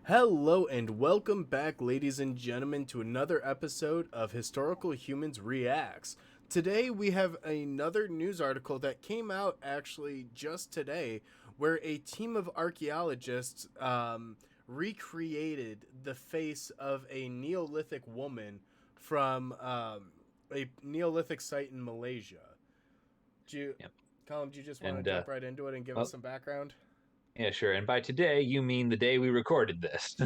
Hello and welcome back, ladies and gentlemen, to another episode of Historical Humans Reacts. Today we have another news article that came out actually just today, where a team of archaeologists recreated the face of a Neolithic woman from a Neolithic site in Malaysia. Do you, Yep. Colin, do you just want to And jump right into it and give us well, some background? yeah, sure. And by today, you mean the day we recorded this.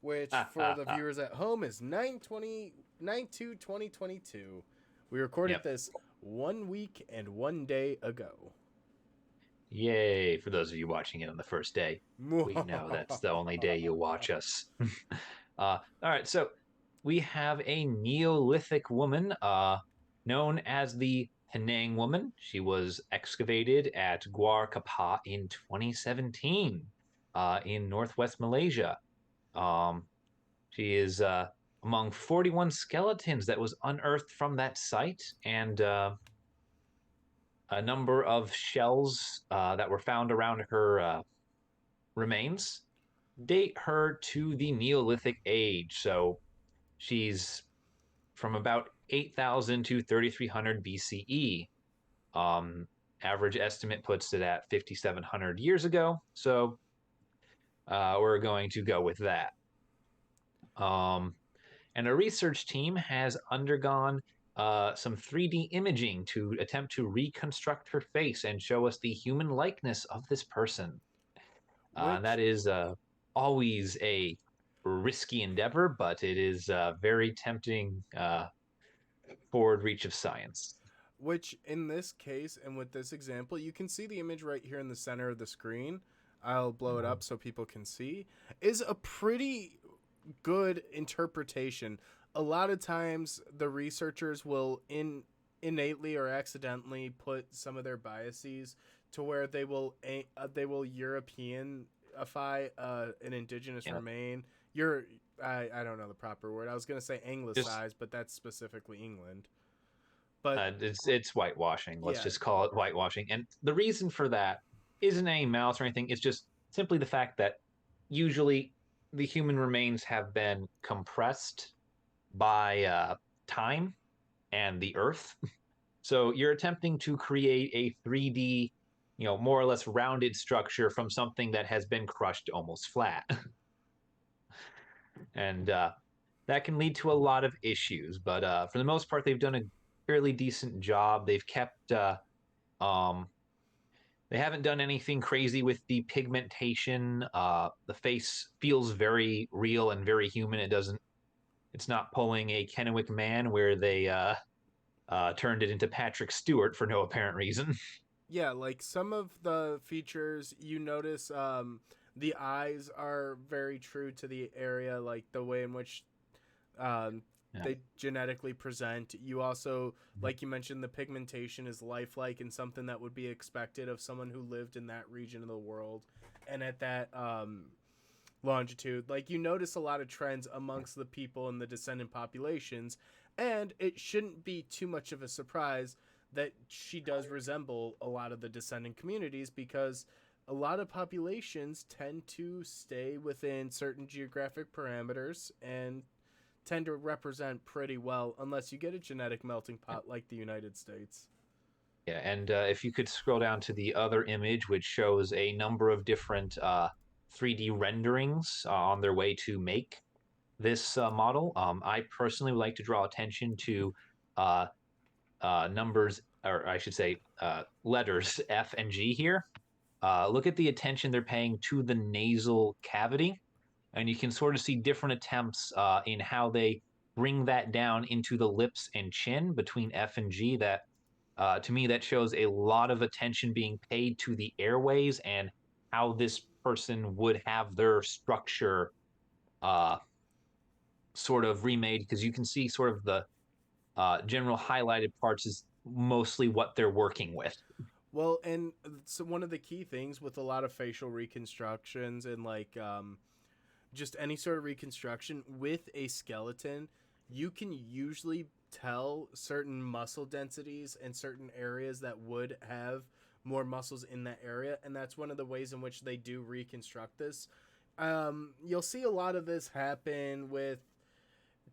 Which for the Yep. viewers at home is 9/2/2022. We recorded this 1 week and 1 day ago. Yay. For those of you watching it on the first day, we know that's the only day you'll watch us. All right. So we have a Neolithic woman known as the Penang woman. She was excavated at Guar Kapah in 2017 in northwest Malaysia. Um, She is among 41 skeletons that was unearthed from that site, and a number of shells that were found around her remains date her to the Neolithic age. So she's from about 8,000 to 3,300 BCE. Um, Average estimate puts it at 5,700 years ago. So we're going to go with that. Um, and a research team has undergone some 3D imaging to attempt to reconstruct her face and show us the human likeness of this person. That which is always a risky endeavor, but it is very tempting forward reach of science. which in this case and with this example, you can see the image right here in the center of the screen. I'll blow it up so people can see. Is a pretty good interpretation. A lot of times the researchers will innately or accidentally put some of their biases to where they will Europeanify an indigenous Yeah, remain. I don't know the proper word. I was going to say just anglicize, but that's specifically England. But it's whitewashing. Let's yeah, just call it whitewashing. And the reason for that isn't any malice or anything. It's just simply the fact that usually the human remains have been compressed by time and the earth. So you're attempting to create a 3D, more or less rounded structure from something that has been crushed almost flat. And that can lead to a lot of issues. But for the most part, they've done a fairly decent job. They've kept, um, they haven't done anything crazy with the pigmentation. The face feels very real and very human. It's not pulling a Kennewick Man where they turned it into Patrick Stewart for no apparent reason. yeah, like some of the features you notice, the eyes are very true to the area, like the way in which um, Yeah. they genetically present. You also, like you mentioned, the pigmentation is lifelike and something that would be expected of someone who lived in that region of the world and at that longitude. Like you notice a lot of trends amongst the people in the descendant populations, and it shouldn't be too much of a surprise that she does resemble a lot of the descendant communities because a lot of populations tend to stay within certain geographic parameters and tend to represent pretty well unless you get a genetic melting pot like the United States. Yeah, and if you could scroll down to the other image, which shows a number of different 3D renderings on their way to make this model, I personally would like to draw attention to uh, numbers, or I should say letters F and G here. Look at the attention they're paying to the nasal cavity, and you can sort of see different attempts in how they bring that down into the lips and chin between F and G. That to me, that shows a lot of attention being paid to the airways and how this person would have their structure uh, sort of remade, because you can see sort of the general highlighted parts is mostly what they're working with. Well, and so one of the key things with a lot of facial reconstructions and like just any sort of reconstruction with a skeleton, you can usually tell certain muscle densities and certain areas that would have more muscles in that area. And that's one of the ways in which they do reconstruct this You'll see a lot of this happen with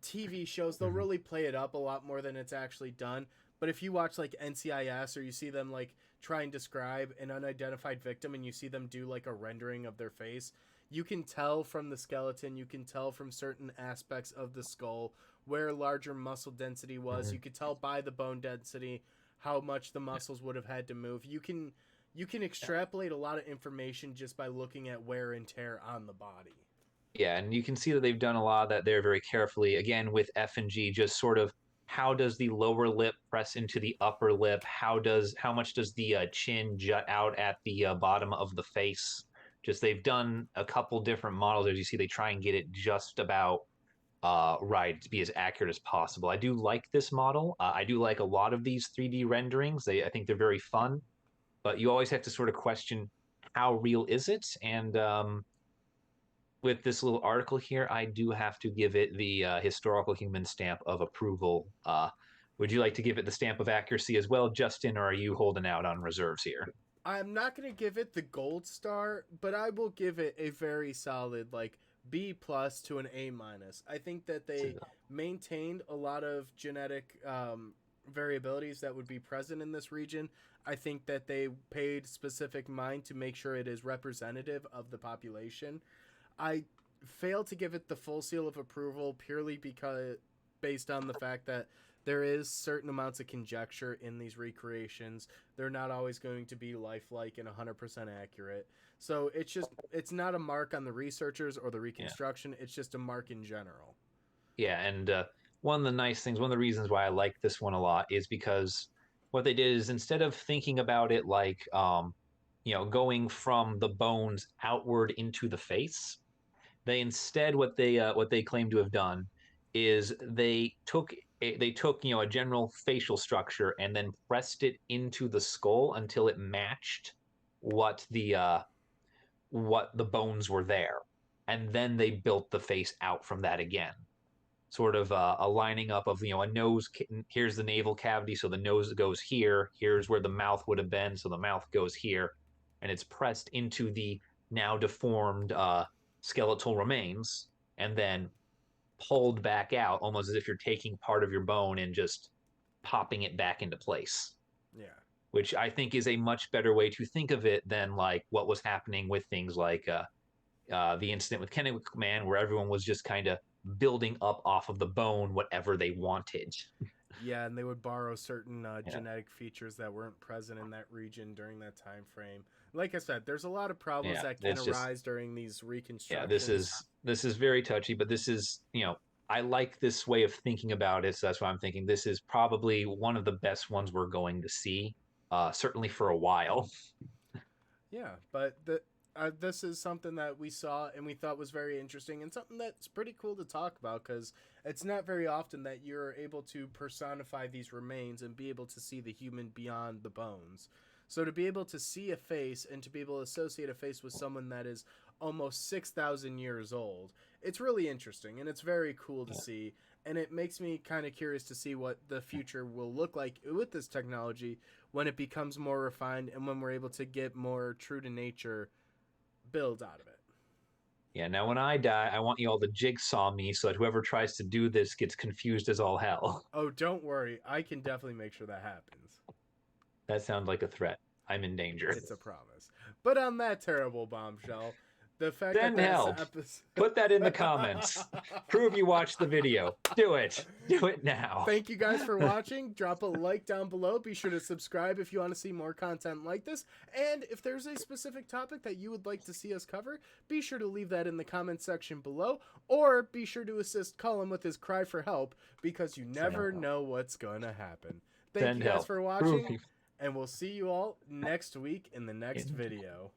TV shows. They'll Mhm. really play it up a lot more than it's actually done. But if you watch like NCIS, or you see them like try and describe an unidentified victim and you see them do like a rendering of their face, you can tell from the skeleton, you can tell from certain aspects of the skull where larger muscle density was. Mhm. You could tell by the bone density how much the muscles would have had to move. You can extrapolate a lot of information just by looking at wear and tear on the body. Yeah, and you can see that they've done a lot of that there very carefully. Again, with F and G, just sort of how does the lower lip press into the upper lip? How much does the chin jut out at the bottom of the face? Just they've done a couple different models. As you see, they try and get it just about right to be as accurate as possible. I do like this model. I do like a lot of these 3D renderings. I think they're very fun, but you always have to sort of question how real is it? And with this little article here, I do have to give it the historical human stamp of approval. Would you like to give it the stamp of accuracy as well, Justin, or are you holding out on reserves here? I'm not going to give it the gold star, but I will give it a very solid like B plus to an A minus. I think that they maintained a lot of genetic variabilities that would be present in this region. I think that they paid specific mind to make sure it is representative of the population. I fail to give it the full seal of approval purely because based on the fact that there is certain amounts of conjecture in these recreations. They're not always going to be lifelike and 100% accurate. So it's not a mark on the researchers or the Yeah. reconstruction. It's just a mark in general. Yeah, and one of the nice things, one of the reasons why I like this one a lot is because what they did is instead of thinking about it like, going from the bones outward into the face, they instead what they claim to have done is they took a general facial structure and then pressed it into the skull until it matched what the bones were there, and then they built the face out from that again, sort of a lining up of a nose. Here's the navel cavity, so the nose goes here. Here's where the mouth would have been, so the mouth goes here, and it's pressed into the now deformed skeletal remains, and then pulled back out, almost as if you're taking part of your bone and just popping it back into place. Yeah. Which I think is a much better way to think of it than like what was happening with things like the incident with Kennewick Man, where everyone was just kind of building up off of the bone whatever they wanted. Yeah, and they would borrow certain Yeah, genetic features that weren't present in that region during that time frame. Like I said, there's a lot of problems yeah. that can It's just arise during these yeah. This reconstructions. is this is very touchy, but this is I like this way of thinking about it. So that's why I'm thinking this is probably one of the best ones we're going to see, certainly for a while. Yeah, but this is something that we saw and we thought was very interesting and something that's pretty cool to talk about because it's not very often that you're able to personify these remains and be able to see the human beyond the bones. So to be able to see a face and to be able to associate a face with someone that is almost 6,000 years old, it's really interesting and it's very cool to see. And it makes me kind of curious to see what the future will look like with this technology when it becomes more refined and when we're able to get more true to nature build out of it. Yeah. Now, when I die, I want you all to jigsaw me so that whoever tries to do this gets confused as all hell. Oh, don't worry. I can definitely make sure that happens. That sounds like a threat. I'm in danger. It's a promise. But on that terrible bombshell, the fact that Send this help. episode. Put that in the comments. Prove you watched the video. Do it. Do it now. Thank you guys for watching. Drop a like down below. Be sure to subscribe if you want to see more content like this. And if there's a specific topic that you would like to see us cover, be sure to leave that in the comment section below. Or be sure to assist Colin with his cry for help because you never know what's going to happen. Thank Send you guys help. for watching. And we'll see you all next week in the next video.